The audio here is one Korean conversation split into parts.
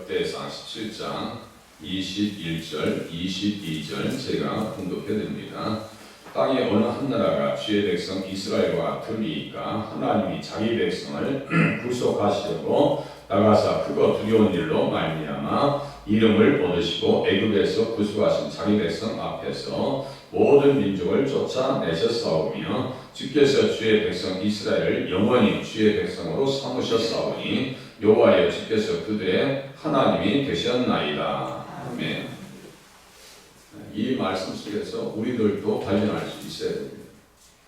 역대상 17장 21절, 22절 제가 공독해드립니다. 땅의 어느 한 나라가 주의 백성 이스라엘과 틀리니까 하나님이 자기 백성을 구속하시려고 나가사 크고 두려운 일로 말미암아 이름을 얻으시고 애굽에서 구속하신 자기 백성 앞에서 모든 민족을 쫓아내셨사오며 주께서 주의 백성 이스라엘을 영원히 주의 백성으로 삼으셨사오니 여호와여 주께서 그들의 하나님이 되셨나이다. 아멘. 이 말씀 속에서 우리들도 발견할 수 있어야 됩니다.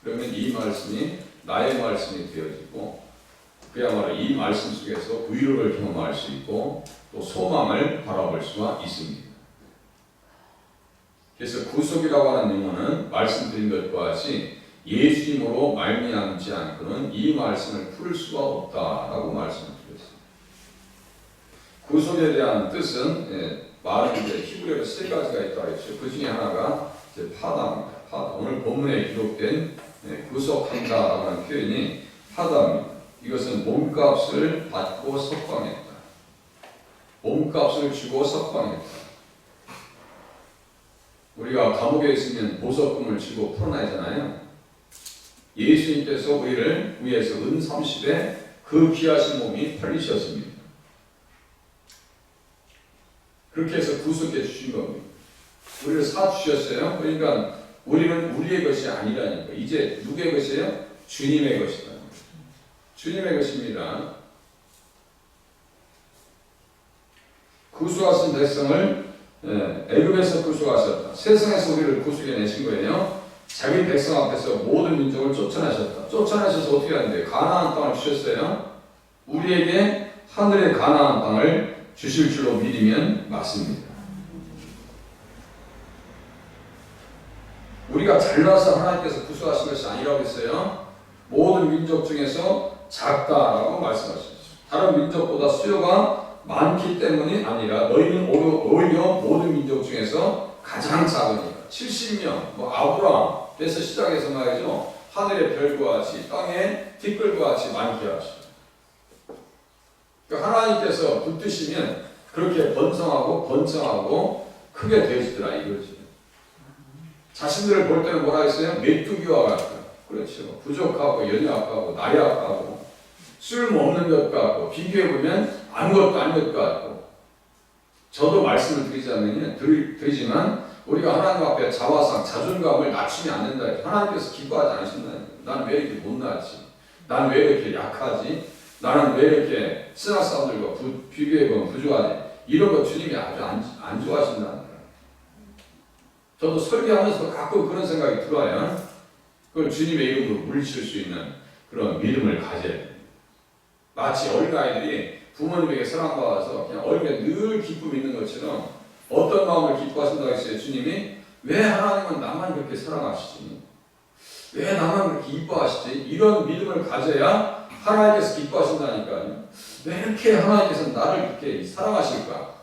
그러면 이 말씀이 나의 말씀이 되어지고 그야말로 이 말씀 속에서 위로를 경험할 수 있고 또 소망을 바라볼 수가 있습니다. 그래서 구속이라고 하는 용어는 말씀드린 것과 같이 예수님으로 말미암지 않고는 이 말씀을 풀 수가 없다라고 말씀을 드렸습니다. 구속에 대한 뜻은 말은 이제 히브리어로 세 가지가 있다고 했죠. 그 중에 하나가 이제 파다입니다. 파다. 오늘 본문에 기록된 구속한다라고 하는 표현이 파다입니다. 이것은 몸값을 받고 석방했다. 몸값을 주고 석방했다. 우리가 감옥에 있으면 보석금을 주고 풀어나잖아요. 예수님께서 우리를 위해서 은 30에 그 귀하신 몸이 팔리셨습니다. 그렇게 해서 구속해 주신 겁니다. 우리를 사주셨어요. 그러니까 우리는 우리의 것이 아니라니까. 이제 누구의 것이에요? 주님의 것이다. 주님의 것입니다. 구속하신 백성을 애굽에서 구속하셨다. 세상에서 우리를 구속해 내신 거예요. 자기 백성 앞에서 모든 민족을 쫓아내셨다. 쫓아내셔서 어떻게 하는데 가나안 땅을 주셨어요. 우리에게 하늘의 가나안 땅을 주실 줄로 믿으면 맞습니다. 우리가 잘나서 하나님께서 구속하신 것이 아니라고 했어요. 모든 민족 중에서 작다라고 말씀하셨죠. 다른 민족보다 수요가 많기 때문이 아니라 너희는 오히려 모든 민족 중에서 가장 작으니까 70명, 아브라함에서 시작해서 말이죠. 하늘의 별과 같이 땅의 티끌과 같이 많게 하시죠. 그러니까 하나님께서 붙드시면 그렇게 번성하고 번성하고 크게 되어지더라 이거지. 자신들을 볼 때는 뭐라 했어요? 메뚜기와 같다. 그렇죠. 부족하고 연약하고 나약하고 쓸모없는 것 같고 비교해보면 아무것도 아닌 것 같고 저도 말씀을 드리지만 우리가 하나님 앞에 자화상, 자존감을 낮추면 안 된다. 하나님께서 기뻐하지 않으신다. 나는 왜 이렇게 못나지? 나는 왜 이렇게 약하지? 나는 왜 이렇게 신학 사람들과 비교해보면 부족하지? 이런 거 주님이 아주 안 좋아하신다는 거예요. 저도 설교하면서 가끔 그런 생각이 들어요. 그걸 주님의 이름으로 물리칠 수 있는 그런 믿음을 가져야 돼요. 마치 어린아이들이 부모님에게 사랑받아서 그냥 얼굴에 늘 기쁨이 있는 것처럼 어떤 마음을 기뻐하신다고 했어요? 주님이 왜 하나님은 나만 그렇게 사랑하시지? 왜 나만 그렇게 이뻐하시지? 이런 믿음을 가져야 하나님께서 기뻐하신다니까요. 왜 이렇게 하나님께서 나를 그렇게 사랑하실까?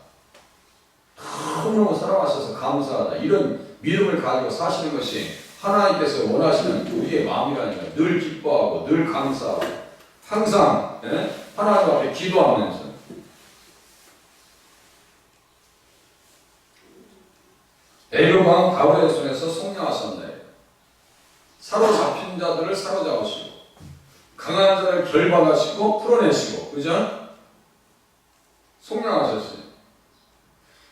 너무너무 사랑하셔서 감사하다. 이런 믿음을 가지고 사시는 것이 하나님께서 원하시는 우리의 마음이라니까. 늘 기뻐하고 늘 감사하고 항상 하나님 앞에 기도하면서 애굽 왕 바로의 손에서 속량하셨네. 사로잡힌 자들을 사로잡으시고 강한 자를 결박하시고 풀어내시고 그죠? 속량하셨어요.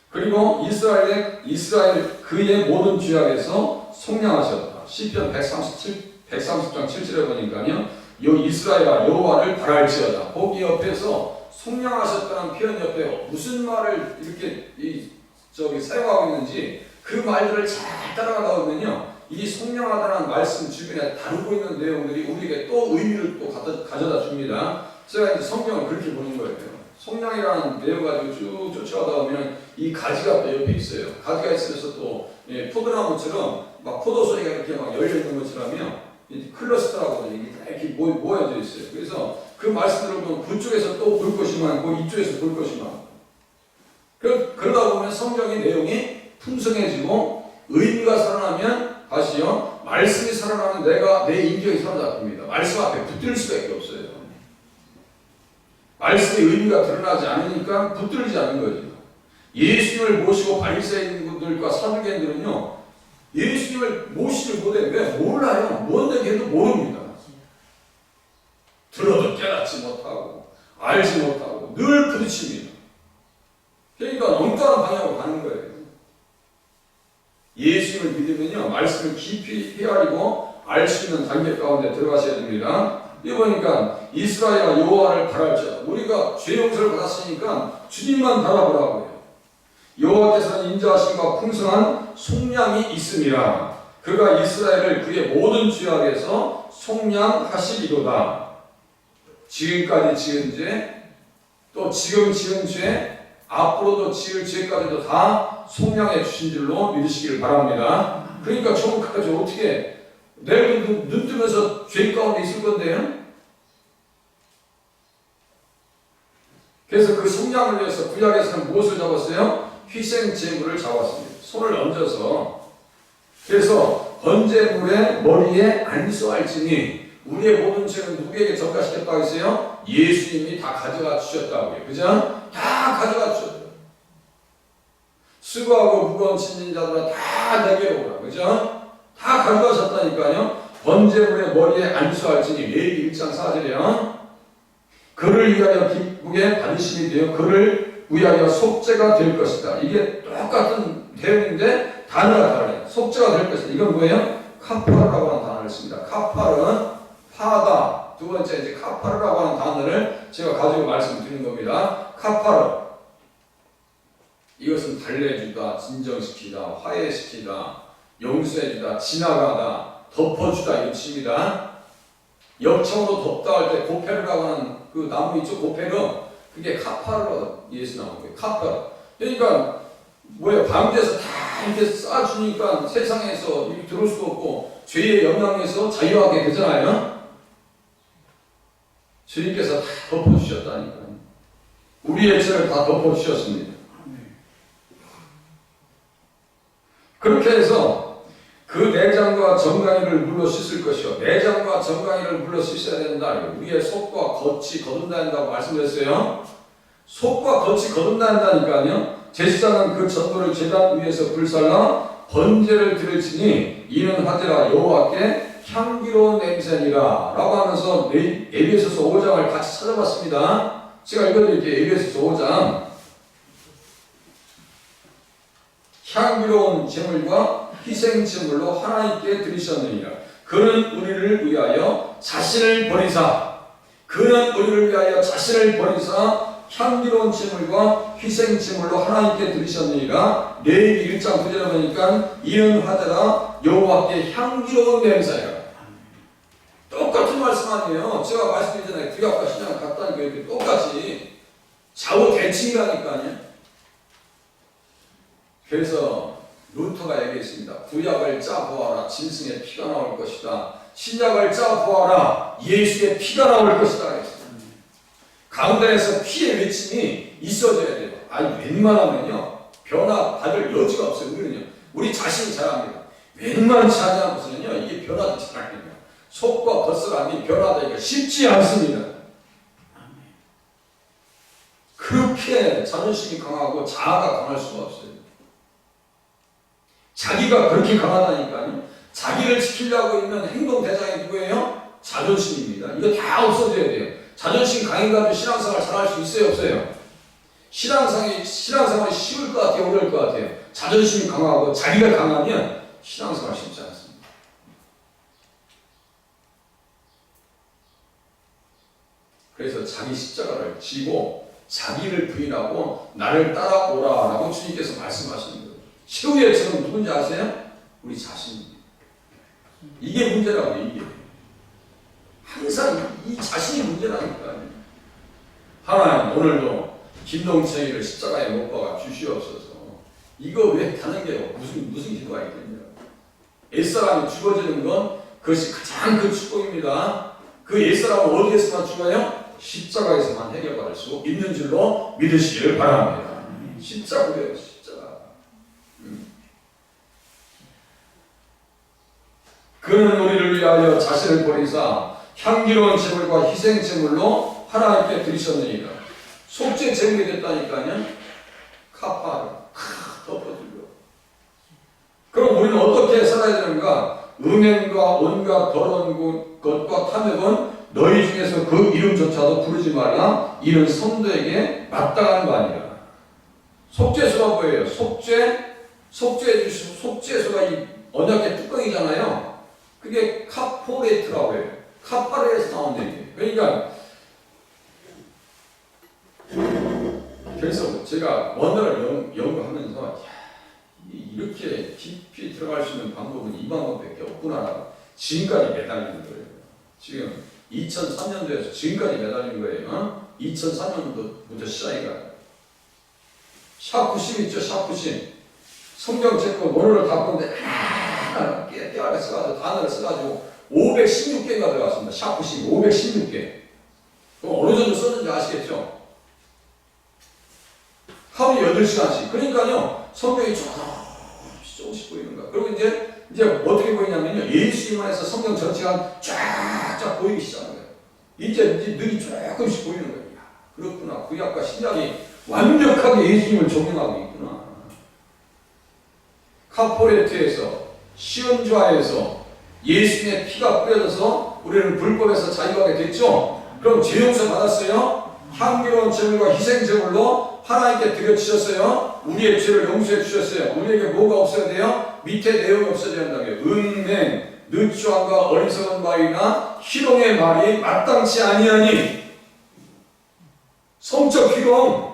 그리고 이스라엘 그의 모든 죄악에서 속량하셨다. 시편 130장 7절에 보니까요. 이스라엘아 여호와를 바랄지어다. 거기 옆에서 속량하셨다는 표현 옆에 무슨 말을 이렇게 사용하고 있는지 그 말들을 잘 따라가다 보면요. 이 속량하다는 말씀 주변에 다루고 있는 내용들이 우리에게 또 의미를 또 가져다 줍니다. 제가 이제 성경을 그렇게 보는 거예요. 속량이라는 내용 가지고 쭉 쫓아가다 보면 이 가지가 또 옆에 있어요. 가지가 있어서 또 포도나무처럼 막 포도소리가 이렇게 막 열려 있는 것처럼요. 클러스터라고 이렇게 모여져 있어요. 그래서 그 말씀들을 보면 그쪽에서 또 볼 것이 많고 이쪽에서 볼 것이 많고 그러다 보면 성경의 내용이 풍성해지고 의미가 살아나면 다시요 말씀이 살아나면 내 인격이 사로잡힙니다. 말씀 앞에 붙들 수밖에 없어요. 말씀의 의미가 드러나지 않으니까 붙들지 않는 거죠. 예수님을 모시고 바리새인들과 사두개인들은요, 예수님을 모시지 못해. 왜? 몰라요. 뭔 얘기해도 모릅니다. 들어도 깨닫지 못하고 알지 못하고 늘 부딪힙니다. 그러니까 엉뚱한 방향으로 가는 거예요. 예수님을 믿으면요, 말씀을 깊이 헤아리고 알 수 있는 단계 가운데 들어가셔야 됩니다. 이거 보니까 이스라엘과 여호와를 바랄지어다. 우리가 죄 용서를 받았으니까 주님만 바라보라고요. 여호와께서는 인자하심과 풍성한 속량이 있음이라. 그가 이스라엘을 그의 모든 죄악에서 속량하시리로다. 지금까지 지은 죄, 또 지금 지은 죄, 앞으로도 지을 죄까지도 다 속량해 주신 줄로 믿으시길 바랍니다. 그러니까 저까지 어떻게 내일 눈 뜨면서 죄 가운데 있을 건데요? 그래서 그 속량을 위해서 구약에서는 무엇을 잡았어요? 희생 제물을 잡았습니다. 손을 얹어서. 그래서 번제물의 머리에 안수할지니 우리의 모든 죄는 누구에게 전가시켰다고 했어요? 예수님이 다 가져가 주셨다고요. 그죠? 다 가져가 주셨어요. 수고하고 무거운 짐진 자들아 다 내게로 오라. 그죠? 다 가져가셨다니까요. 번제물의 머리에 안수할지니 레위기 1장 4절이요. 그를 위하여 기쁘게 받으심이 되어 그를 위하여 속죄가 될 것이다. 이게 똑같은 내용인데 단어가 다르네요. 속죄가 될 것이다. 이건 뭐예요? 카파르라고 하는 단어를 씁니다. 카파르는 파다. 두 번째 이제 카파르라고 하는 단어를 제가 가지고 말씀드리는 겁니다. 카파르. 이것은 달래주다, 진정시키다, 화해시키다, 용서해주다, 지나가다, 덮어주다 이런 뜻입니다. 역청으로 덮다 할 때 고페르라고 하는 그 나무 있죠? 고페르. 그게 카파르로 예수 나온 거예요. 카파르. 그러니까 뭐예요? 방주에서 다 이렇게 쏴주니까 세상에서 이렇게 들어올 수가 없고 죄의 영향에서 자유하게 되잖아요. 주님께서 다 덮어주셨다니까요. 우리의 죄를 다 덮어주셨습니다. 그렇게 해서 그 내장과 정강이를 물러 씻을 것이요. 내장과 정강이를 물러 씻어야 된다. 우리의 속과 겉이 거듭나야 한다고 말씀드렸어요. 속과 겉이 거듭나야 한다니까요. 제사장은 그 전도를 제단 위에서 불살라 번제를 드릴지니 이는 하되라 여호와께 향기로운 냄새니라 라고 하면서 에베소서 5장을 같이 찾아봤습니다. 제가 읽어드릴게요. 에베소서 5장. 향기로운 제물과 희생제물로 하나님께 드리셨느니라. 그는 우리를 위하여 자신을 버리사 향기로운 제물과 희생제물로 하나님께 드리셨느니라. 레위기 1장 9절에 보니까 이는 하되라 여호와께 향기로운 냄새라. 똑같은 말씀 아니에요. 제가 말씀드리잖아요. 구약과 신약을 같다니까 이렇게 똑같이 좌우 대칭이라니까요. 그래서 루터가 얘기했습니다. 구약을 짜보아라. 짐승의 피가 나올 것이다. 신약을 짜보아라. 예수의 피가 나올 것이다. 그랬습니다. 강단에서 피의 외침이 있어져야 돼요. 아니 웬만하면요 변화받을 여지가 없어요. 우리 자신이 잘합니다. 웬만치 않은 것은요 이게 변화되지 않거든요. 속과 겉사람이 변화되기가 쉽지 않습니다. 그렇게 자존심이 강하고 자아가 강할 수가 없어요. 자기가 그렇게 강하다니까요. 자기를 지키려고 있는 행동 대상이 누구예요? 자존심입니다. 이거 다 없어져야 돼요. 자존심 강해가지고 신앙생활 잘할 수 있어요? 없어요? 신앙생활이 쉬울 것 같아요? 어려울 것 같아요? 자존심이 강하고 자기가 강하면 신앙생활 쉽지 않습니다. 그래서 자기 십자가를 지고 자기를 부인하고 나를 따라오라 라고 주님께서 말씀하시는 거예요. 최후의 적은 누군지 아세요? 우리 자신입니다. 이게 문제라고요. 이게 항상 이 자신이 문제라니까요. 하나님 오늘도 김동철이를 십자가에 못 박아 주시옵소서. 이거 왜 가는 게 무슨 기도가 있겠냐. 옛사람이 죽어지는 건 그것이 가장 큰 축복입니다. 그 옛사람은 어디에서만 죽어요? 십자가에서만 해결받을 수 있는 줄로 믿으시길 바랍니다. 십자가예요. 십자가. 그는 우리를 위하여 자신을 버리사 향기로운 제물과 희생제물로 하나님께 드리셨느니라. 속죄 제물이 됐다니까요. 카파를 덮어주고. 그럼 우리는 어떻게 살아야 되는가? 음행과 온갖 더러운 것과 탐욕은 너희 중에서 그 이름조차도 부르지 말라. 이는 성도에게 마땅한 거 아니라. 속죄소가 뭐예요? 속죄소가 이 언약의 뚜껑이잖아요. 그게 카포레트라고 해요. 카파레에서 나온 얘기예요. 그러니까 그래서 제가 원어를 연구하면서 이렇게 깊이 들어갈 수 있는 방법은 이 방법밖에 없구나. 지금까지 매달리는 거예요. 지금 2003년도에서 지금까지 매달린 거예요. 2003년도부터 시작이가. 샤프심 있죠, 샤프심. 성경 책고 원어를 다 보는데 하나 깨알에 써가지고 단어를 써가지고 516개가 들어갔습니다. 샤프심 516개. 그럼 어느 정도 썼는지 아시겠죠? 하루 8시간씩. 그러니까요, 성경이 조금씩 보이는 거야. 그리고 이제 어떻게 보이냐면요, 예수님 안에서 성경 전체가 쫙쫙 보이기 시작하는 거예요. 이제 눈이 조금씩 보이는 거예요. 그렇구나. 구약과 신약이 완벽하게 예수님을 적용하고 있구나. 카포레트에서, 시온좌에서 예수님의 피가 뿌려져서 우리는 불법에서 자유하게 됐죠? 그럼 죄 용서 받았어요? 향기로운 제물과 희생 제물로 하나님께 드려주셨어요. 우리의 죄를 용서해 주셨어요. 우리에게 뭐가 없어야 돼요? 밑에 내용이 없어야 된다고요. 음행, 늦추함과 어리석은 말이나 희롱의 말이 마땅치 아니하니. 성적 희롱,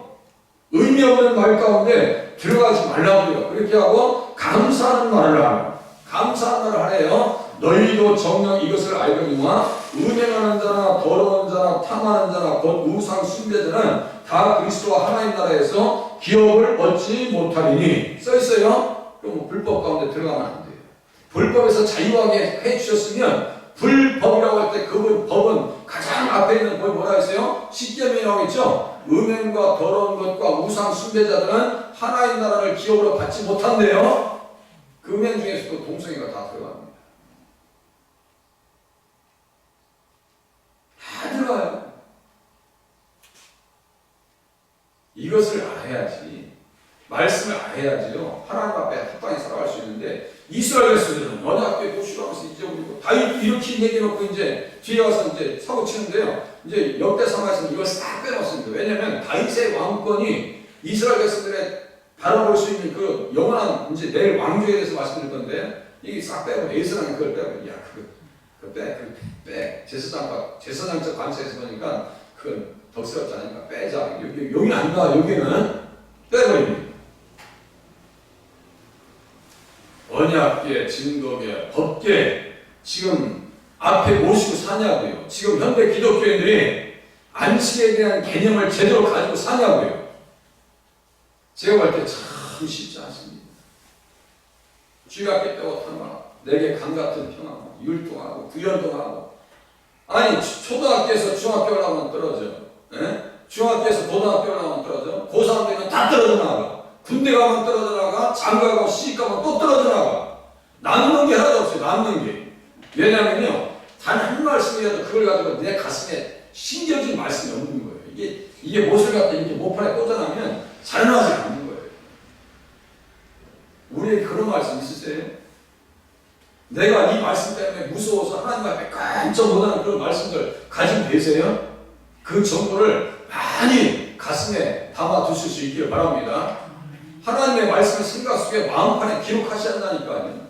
의미 없는 말 가운데 들어가지 말라고요. 그렇게 하고 감사하는 말을 하라. 감사하는 말을 하래요. 너희도 정녕 이것을 알거니와 음행하는 자나 더러운 자나 탐하는 자나 곧 우상 숭배자는 다 그리스도와 하나님 나라에서 기업을 얻지 못하리니. 써있어요. 그럼 불법 가운데 들어가면 안 돼요. 불법에서 자유하게 해주셨으면 불법이라고 할 때 그 법은 가장 앞에 있는 법이 뭐라 했어요? 십계명이라고 했죠? 음행과 더러운 것과 우상 숭배자들은 하나님 나라를 기업으로 받지 못한대요. 그 음행 중에서도 동성애가 다 들어갑니다. 다 들어가요. 이것을 알아야지. 말씀을 알아야지요. 하나님 앞에 합당히 살아갈 수 있는데, 이스라엘 백성들은 언약궤 보시면서 잊어버리고 다 이렇게 얘기해놓고 이제 뒤에 와서 이제 사고 치는데요. 이제 역대상하에서는 이걸 싹 빼놓습니다. 왜냐하면 다윗의 왕권이 이스라엘 백성들의 바라볼 수 있는 그 영원한 이제 내일 왕조에 대해서 말씀드릴 건데, 이게 싹 빼고 에스라는 그걸 빼고, 야 그거 빼 제사장적 관점에서 보니까 그건 덕스럽지 않으니까 빼자. 여기는 안 가. 여기는 빼버립니다. 언약계, 증거계, 법계 지금 앞에 모시고 사냐고요. 지금 현대 기독교인들이 안식에 대한 개념을 제대로 가지고 사냐고요. 제가 볼 때 참 쉽지 않습니다. 쥐가 깼다고 타마 내게 강 같은 평하고 율동하고 구연동하고. 아니 초등학교에서 중학교 나오면 떨어져. 예? 중학교에서 고등학교 나오면 떨어져. 고3 되면 다 떨어져 나가. 군대 가면 떨어져 나가. 장가 가고 시집 가면 또 떨어져 나가. 남는 게 하나도 없어요. 남는 게. 왜냐면요, 단 한 말씀이라도 그걸 가지고 내 가슴에 신겨진 말씀이 없는 거예요. 이게 못을 갖다 이렇게 모판에 꽂아놓으면 살아나지 않는 거예요. 우리에게 그런 말씀 있으세요? 내가 이 말씀 때문에 무서워서 하나님 앞에 깜짝 놀라는 그런 말씀들 가지고 계세요? 그 정보를 많이 가슴에 담아 두실 수 있기를 바랍니다. 하나님의 말씀을 생각 속에 마음판에 기록하셔야 한다니까요.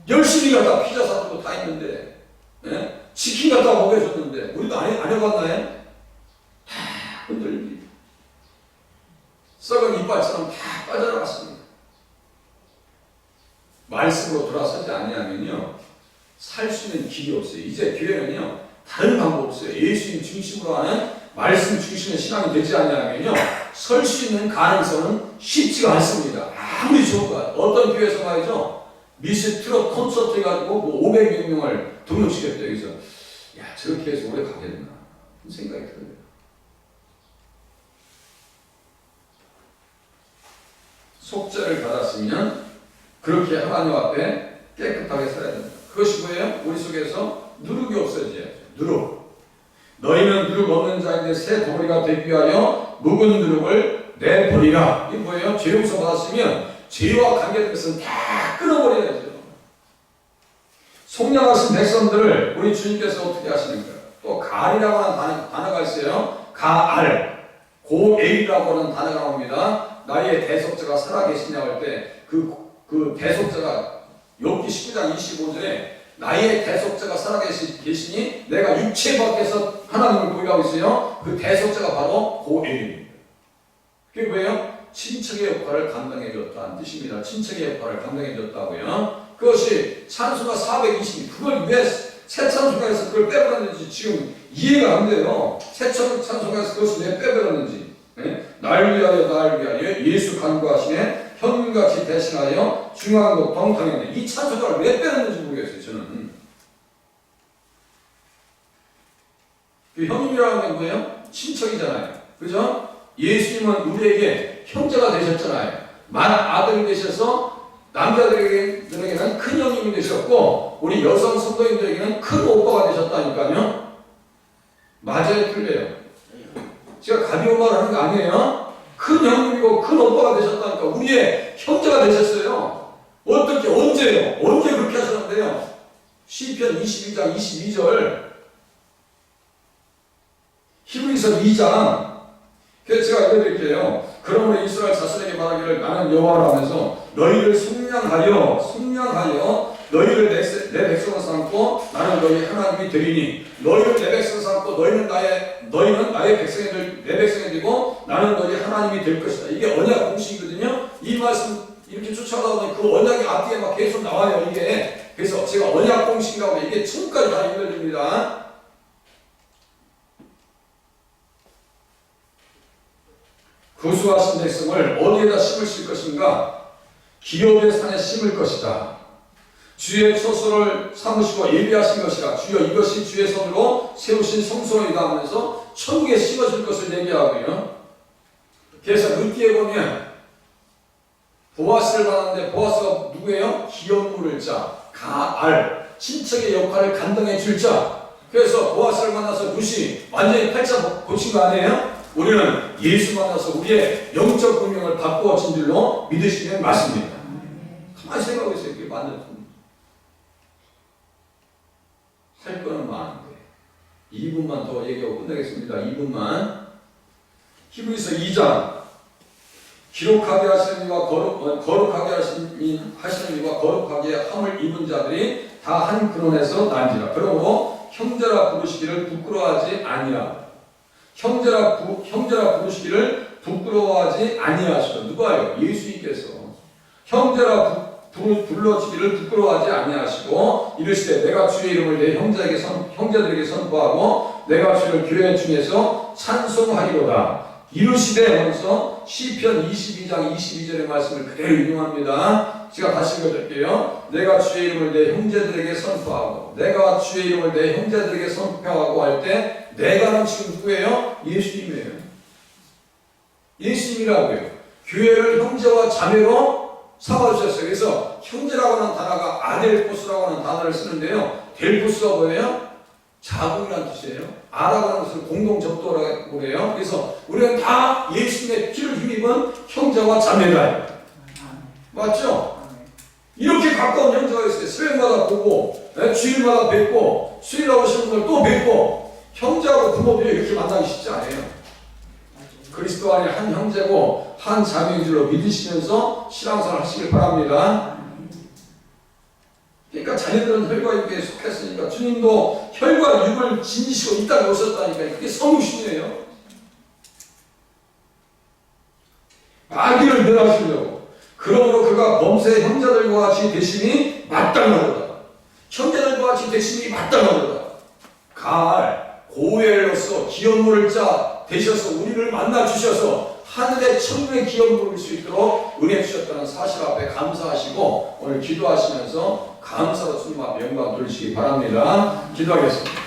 열심히 갖다 피자 사주고 다 했는데, 예? 치킨 갖다 먹여줬는데, 우리도 안 해봤나요? 다 흔들립니다. 썩은 이빨처럼 다 빠져나갔습니다. 말씀으로 돌아서지 아니하면요, 살 수 있는 길이 없어요. 이제 교회는요, 다른 방법 없어요. 예수님 중심으로 하는 말씀 중심의 신앙이 되지 않냐면요, 설 수 있는 가능성은 쉽지가 않습니다. 아무리 좋은 것 같아요. 어떤 교회에서 말이죠, 미스 트롯 콘서트 해가지고 뭐 500명을 등록시켰대요. 그래서 야, 저렇게 해서 오래 가겠나 생각이 들어요. 속죄를 받았으면 그렇게 하나님 앞에 깨끗하게 살아야 됩니다. 그것이 뭐예요? 우리 속에서 누룩이 없어져야죠. 너희는 누룩 없는 자인데 새 덩어리가 되기 위하여 묵은 누룩을 내버리라. 이게 뭐예요? 죄 용서 받았으면 죄와 관계된 것은 다 끊어버려야죠. 속량하신 백성들을 우리 주님께서 어떻게 하시는가? 또 갈이라고 하는 단어가 있어요. 가알, 고엘이라고 하는 단어가 나옵니다. 나의 대속자가 살아계시냐고 할 때 그 대속자가 욥기 19장 25절에 나의 대속자가 살아계시니 내가 육체 밖에서 하나님을 고백하고 있어요. 그 대속자가 바로 고엘입니다. 그게 뭐예요? 친척의 역할을 감당해 줬다는 뜻입니다. 친척의 역할을 감당해 줬다고요. 그것이 찬송가 420, 그걸 왜 새 찬송가에서 그걸 빼버렸는지 지금 이해가 안 돼요. 새 찬송가에서 그것을 왜 빼버렸는지. 네? 날 위하여 예수 간구하시네 현금같이 대신하여 중요한 것 동탕했네. 이 찬송가를 왜 빼놨는지 모르겠어요. 저는. 그 형님이라는 게 뭐예요? 친척이잖아요. 그죠? 예수님은 우리에게 형제가 되셨잖아요. 아들이 되셔서 남자들에게는 큰 형님이 되셨고 우리 여성 성도님들에게는 큰 오빠가 되셨다니까요. 맞아요? 틀려요? 제가 가벼운 말 하는 거 아니에요? 큰 형님이고 큰 오빠가 되셨다니까 우리의 형제가 되셨어요. 어떻게 언제요? 언제 그렇게 하셨는데요? 시편 22장 22절 히브리서 2장 그래서 제가 읽어드릴게요. 그러므로 이스라엘 자손에게 말하기를 나는 여호와라 하면서 너희를 속량하여 너희를 내 백성을 삼고 나는 너희 하나님이 되리니 너희를 내 백성 삼고 너희는 나의 백성이 내 백성이 되고 나는 너희 하나님이 될 것이다. 이게 언약 공식이거든요. 이 말씀 이렇게 쫓아가다 보니 그 언약이 앞뒤에 막 계속 나와요. 이게 그래서 제가 언약 공식이라고 이게 처음까지 다 읽어드립니다. 구수하신 백성을 어디에다 심으실 것인가? 기업의 산에 심을 것이다. 주의 처소를 삼으시고 예비하신 것이라. 주여 이것이 주의 손으로 세우신 성소이다 하면서 천국에 심어줄 것을 얘기하고요. 그래서 룻기에 보면 보아스를 받았는데 보아스가 누구예요? 기업 물을 자, 가알, 친척의 역할을 감당해 줄 자. 그래서 보아스를 만나서 룻이 완전히 팔자 고친 거 아니에요? 우리는 예수 만나서 우리의 영적 운명을 바꾸어진 줄로 믿으시면 맞습니다. 가만히 생각하고 있어요. 그게 맞는 겁니다. 할 거는 많은데 2분만 더 얘기하고 끝내겠습니다. 2분만. 히브리서 2장 기록하게 하시는 이와 거룩하게 하시는 이와 거룩하게 함을 입은 자들이 다 한 근원에서 난지라. 그러므로 형제라 부르시기를 부끄러워하지 아니하라. 형제라 부르시기를 부끄러워하지 아니하시라. 누가요? 예수님께서 형제라 불러지기를 부끄러워하지 아니하시고 이르시되 내가 주의 이름을 내 형제들에게 선포하고 내가 주를 교회 중에서 찬송하리로다. 이르시되 하면서 시편 22장 22절의 말씀을 그대로 인용합니다. 제가 다시 읽어드릴게요. 내가 주의 이름을 내 형제들에게 선포하고 내가 주의 이름을 내 형제들에게 선포하고 할 때 내가는 지금 누구예요? 예수님이에요. 예수님이라고요. 교회를 형제와 자매로 삼아주셨어요. 그래서 형제라고 하는 단어가 아델포스라고 하는 단어를 쓰는데요. 델포스가 뭐예요? 자궁이라는 뜻이에요. 아라고 하는 것을 공동접도라고 그래요. 그래서 우리는 다 예수님의 피를 힘입은 형제와 자매다. 맞죠? 이렇게 가까운 형제가 있어요. 새벽마다 보고 주일마다 뵙고 수요일에 오시는 분들 또 뵙고 형제하고 부모들이 이렇게 만나기 쉽지 않아요. 그리스도 안에 한 형제고 한 자매인 줄로 믿으시면서 신앙생활 하시길 바랍니다. 그러니까 자녀들은 혈과 육에 속했으니까 주님도 혈과 육을 지니시고 이 땅에 오셨다니까. 그게 성육신이에요. 마귀를 멸하시려고. 그러므로 그가 범세 형제들과 같이 되심이 마땅하도다. 형제들과 같이 되심이 마땅하도다. 가알 고엘로서 기업물을 자 되셔서 우리를 만나 주셔서 하늘의 천국의 기업물을 수 있도록 은혜 주셨다는 사실 앞에 감사하시고 오늘 기도하시면서 감사로 주님 앞에 영광 돌리시기 바랍니다. 기도하겠습니다.